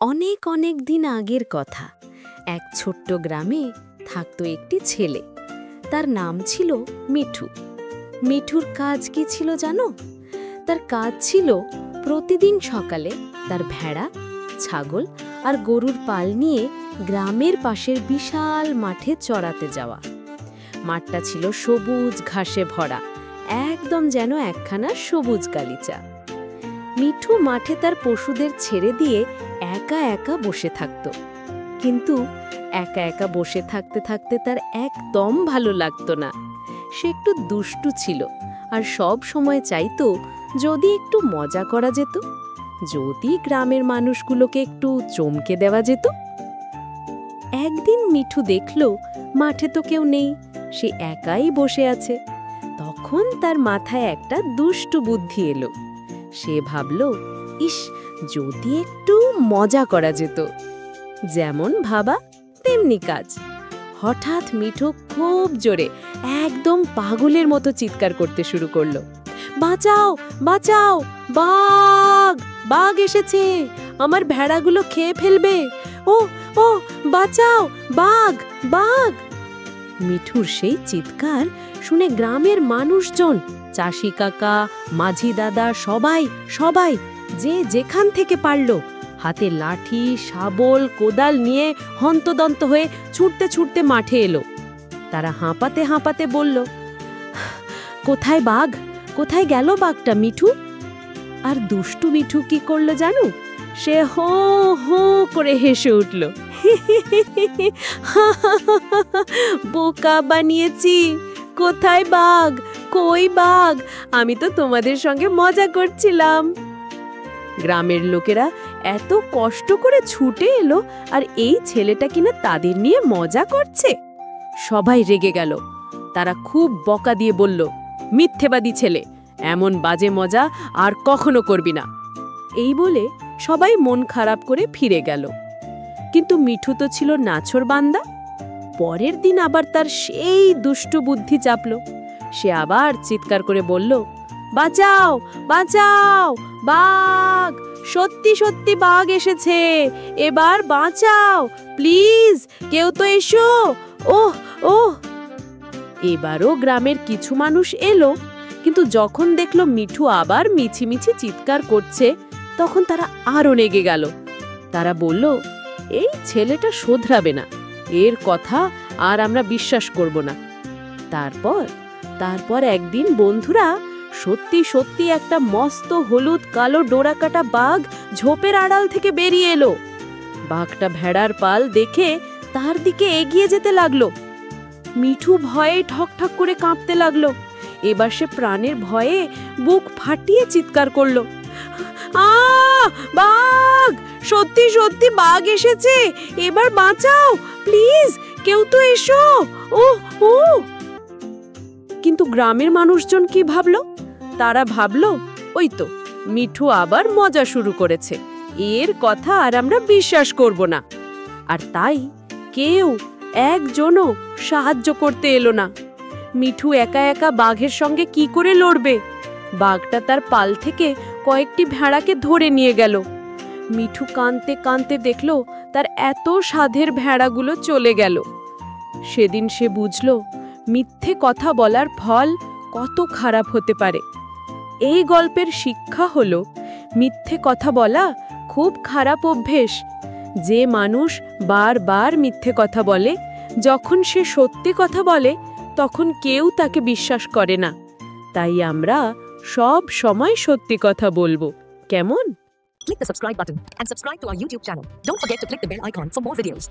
অনেক অনেক দিন আগের কথা। এক ছোট্ট গ্রামে থাকতো একটি ছেলে। তার নাম ছিল মিঠু। মিঠুর কাজ কি ছিল জানো? তার কাজ ছিল প্রতিদিন সকালে তার ভেড়া, ছাগল আর গরুর পাল নিয়ে গ্রামের পাশের বিশাল মাঠে চড়াতে যাওয়া। মাঠটা ছিল সবুজ ঘাসে ভরা, একদম যেন একখানা সবুজ গালিচা। মিঠু মাঠে তার পশুদের ছেড়ে দিয়ে একা একা বসে থাকত। কিন্তু একা একা বসে থাকতে থাকতে তার একদম ভালো লাগতো না। সে একটু দুষ্টু ছিল আর সব সময় চাইতো যদি একটু মজা করা যেত, যদি গ্রামের মানুষগুলোকে একটু চমকে দেওয়া যেত। একদিন মিঠু দেখল মাঠে তো কেউ নেই, সে একাই বসে আছে। তখন তার মাথায় একটা দুষ্টু বুদ্ধি এলো। সে ভাবল, ইস, যদি একটু মজা করা যেত। যেমন ভাবা তেমনি কাজ। হঠাৎ মিঠু খুব জোরে, একদম পাগলের মতো চিৎকার করতে শুরু করলো, বাঁচাও বাঁচাও, বাঘ বাঘ এসেছে, আমার ভেড়াগুলো খেয়ে ফেলবে, ও ও বাঁচাও, বাঘ বাঘ। মিঠুর সেই চিৎকার শুনে গ্রামের মানুষজন, চাষি কাকা, মাঝি দাদা, সবাই সবাই যে যেখান থেকে পারল হাতে লাঠি, শাবল, কোদাল নিয়ে হন্তদন্ত হয়ে ছুটতে ছুটতে মাঠে এলো। তারা হাঁপাতে হাঁপাতে বলল, কোথায় বাঘ, কোথায় গেল বাঘটা মিঠু? আর দুষ্টু মিঠু কি করলো জানো? সে হো হো করে হেসে উঠল, বোকা বানিয়েছি, কোথায় বাঘ, কই বাঘ, আমি তো তোমাদের সঙ্গে মজা করছিলাম। গ্রামের লোকেরা এত কষ্ট করে ছুটে এলো আর এই ছেলেটা কিনা তাদের নিয়ে মজা করছে। সবাই রেগে গেল। তারা খুব বকা দিয়ে বলল, মিথ্যেবাদী ছেলে, এমন বাজে মজা আর কখনো করবি না। এই বলে সবাই মন খারাপ করে ফিরে গেল। কিন্তু মিঠু তো ছিল নাছোড়বান্দা। পরের দিন আবার তার সেই দুষ্টু বুদ্ধি চাপল। সে আবার চিৎকার করে বলল, বাঁচাও বাঁচাও, বাঘ, সত্যি সত্যি বাঘ এসেছে, এবার বাঁচাও প্লিজ, কেউ তো এসো, ওহ ওহ। এবারও গ্রামের কিছু মানুষ এলো, কিন্তু যখন দেখলো মিঠু আবার মিছিমিছি চিৎকার করছে, তখন তারা আরো রেগে গেল। তারা বলল, এই ছেলেটা শোধরাবে না, এর কথা আর আমরা বিশ্বাস করব না। তারপর একদিন বন্ধুরা সত্যি সত্যি একটা মস্ত হলুদ কালো ডোরাকাটা বাঘ ঝোপের আড়াল থেকে বেরিয়ে এলো। বাঘটা ভেড়ার পাল দেখে তার দিকে এগিয়ে যেতে লাগলো। মিঠু ভয়ে ঠকঠক করে কাঁপতে লাগলো। এবার সে প্রাণের ভয়ে বুক ফাটিয়ে চিৎকার করলো, বাঘ, সত্যি সত্যি বাঘ এসেছে, এবার বাঁচাও প্লিজ, কেউ তো এসো, ও ও। কিন্তু গ্রামের মানুষজন কি ভাবলো? তারা ভাবলো, ওই তো মিঠু আবার মজা শুরু করেছে, এর কথা আর আমরা বিশ্বাস করব না। আর তাই কেউ একজনও সাহায্য করতে এলো না। মিঠু একা একা বাঘের সঙ্গে কি করে লড়বে? বাঘটা তার পাল থেকে কয়েকটি ভেড়াকে ধরে নিয়ে গেল। মিঠু কাঁদতে কাঁদতে দেখল তার এত সাধের ভেড়াগুলো চলে গেল। সেদিন সে বুঝল মিথ্যে কথা বলার ফল কত খারাপ হতে পারে। এই গল্পের শিক্ষা হলো, মিথ্যে কথা বলা খুব খারাপ অভ্যেস। যে মানুষ বারবার মিথ্যে কথা বলে, যখন সে সত্যি কথা বলে তখন কেউ তাকে বিশ্বাস করে না। তাই আমরা সব সময় সত্যি কথা বলবো, কেমন? Click the subscribe button and subscribe to our YouTube channel. Don't forget to click the bell icon for more videos.